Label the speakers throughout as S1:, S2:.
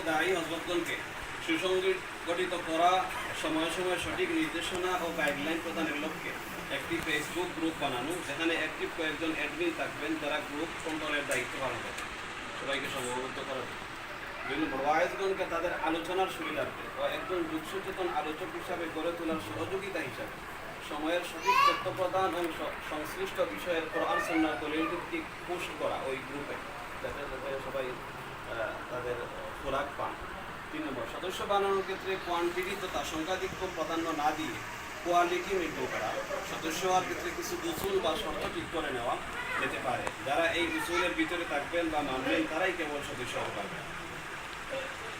S1: দায়ী হযরতগণকে সুসংগঠিত করা, সময়ে সময়ে সঠিক নির্দেশনা ও গাইডলাইন প্রদানের লক্ষ্যে একটি ফেসবুক গ্রুপ বানানো, যেখানে অ্যাক্টিভ কয়েকজন অ্যাডমিন থাকবেন যারা গ্রুপ কন্ট্রোলের দায়িত্ব পালন করবেন, সবাইকে সমবেত করা যায়। দুই নম্বর, ওয়াইজগণকে তাদের আলোচনার সুবিধার্থে ও একজন যুগ সচেতন আলোচক হিসাবে গড়ে তোলার সহযোগিতা হিসাবে সময়ের সঠিক তথ্য প্রদান এবং সংশ্লিষ্ট বিষয়ের কোরআন সুন্নাহ দলিল ভিত্তিক পোস্ট করা ওই গ্রুপে, যাতে সবাই তাদের খোরাক পান। 3 নম্বর, সদস্য বানানোর ক্ষেত্রে কোয়ান্টিটি তথা সংখ্যাধিক্য প্রাধান্য না দিয়ে কোয়ালিটি মেনটেন করা। সদস্য হওয়ার ক্ষেত্রে কিছু উসুল বা শর্ত ঠিক করে নেওয়া যেতে পারে। যারা এই উসুলের ভিতরে থাকবেন বা মানবেন তারাই কেবল সদস্য হতে পারবেন,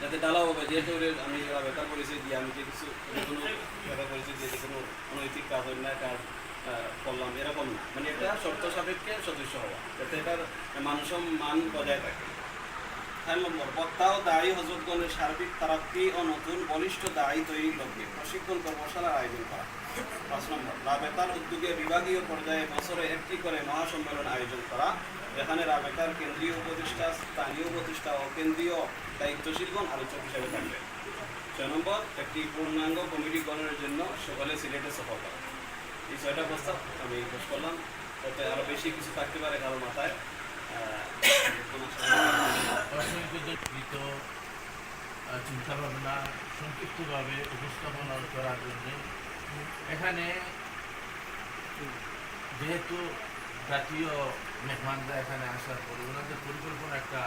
S1: যাতে ডালাও হবে। যেহেতু আমি ব্যাপার করেছি যে আমি যে কিছু কোনো ব্যাপার করেছি যে কোনো অনৈতিক কাজ অন্যায় কাজ করলাম এরকম না, মানে এটা শর্ত সাপেক্ষে সদস্য হওয়া, যাতে এটার মানুষ মান বজায় থাকে। 4 নম্বর, বক্তা ও দায়ী হযরতগণের সার্বিক তারাক্কি ও নতুন বলিষ্ঠ দায়ী তৈরির লক্ষ্যে প্রশিক্ষণ কর্মশালার আয়োজন করা। 5 নম্বর, রাবেতার উদ্যোগে বিভাগীয় পর্যায়ে বছরে একটি করে মহাসম্মেলন আয়োজন করা, যেখানে রাবেতার কেন্দ্রীয় উপদেষ্টা, স্থানীয় উপদেষ্টা ও কেন্দ্রীয় দায়িত্বশীলগণ আলোচক হিসেবে থাকবে। 6 নম্বর, একটি পূর্ণাঙ্গ কমিটি গঠনের জন্য সকলে সিলেটে সফর করা। এই 6টা প্রস্তাব আমি পেশ করলাম, যাতে আরও বেশি কিছু থাকতে পারে কারো মাথায়।
S2: চিন্তা ভাবনা সংক্ষিপ্তভাবে উপস্থাপনা করার জন্য এখানে যেহেতু জাতীয় মেহমানরা এখানে আসার পরে ওনাদের পরিকল্পনা একটা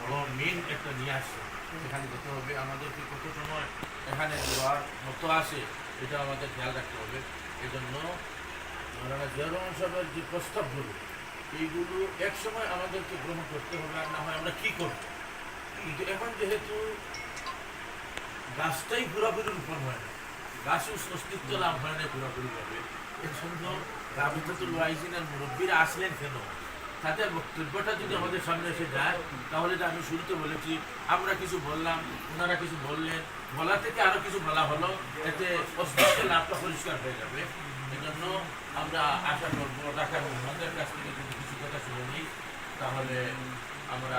S2: বড় মেন একটা নিয়ে আসছে, সেখানে যেতে হবে। আমাদেরকে কত সময় এখানে দেওয়ার মতো আসে এটা আমাদের খেয়াল রাখতে হবে। এই জন্য মৌলানা জিয়া রহমান সাহেবের যে প্রস্তাবগুলো এইগুলো এক সময় আমাদেরকে গ্রহণ করতে হবে, আর না হয় আমরা কী করব। কিন্তু এখন যেহেতু গাছটাই পুরোপুরি রোপণ হয় না, গাছও অস্তিত্ব লাভ হয় না পুরোপুরিভাবে, এর জন্য রাবিতাতুল ওয়াইজিনের মুরব্বীরা আসলেন কেন? তাদের বক্তব্যটা যদি আমাদের সামনে এসে যায় তাহলে আমি শুরুতে বলেছি আমরা কিছু বললাম, ওনারা কিছু বললেন, বলা থেকে আরও কিছু বলা হলো, এতে অস্তিত্ব লাভটা পরিষ্কার হয়ে যাবে। এই জন্য আমরা আশা করবো ঢাকার মেহমানদের কাছ থেকে যদি কিছু কথা শুনে নিই তাহলে আমরা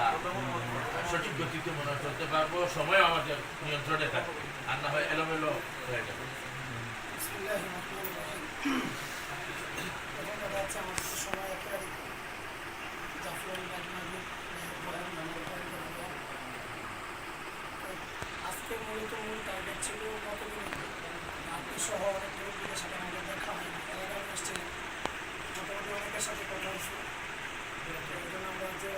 S2: সঠিক গতিতে মনে চলতে পারবো, সময় আমাদের নিয়ন্ত্রণে থাকবে, আর না হয় এলোমেলো হয়ে যাবে।
S3: আজকে মূলত মূল টার্গেট ছিল কতদিন আপনি সহ অনেক লোকদের সাথে আমাদের দেখা হয় না, তারা এসেছিলেন মোটামুটি অনেকের সাথে কথা হয়েছে। এই জন্য আমরা যে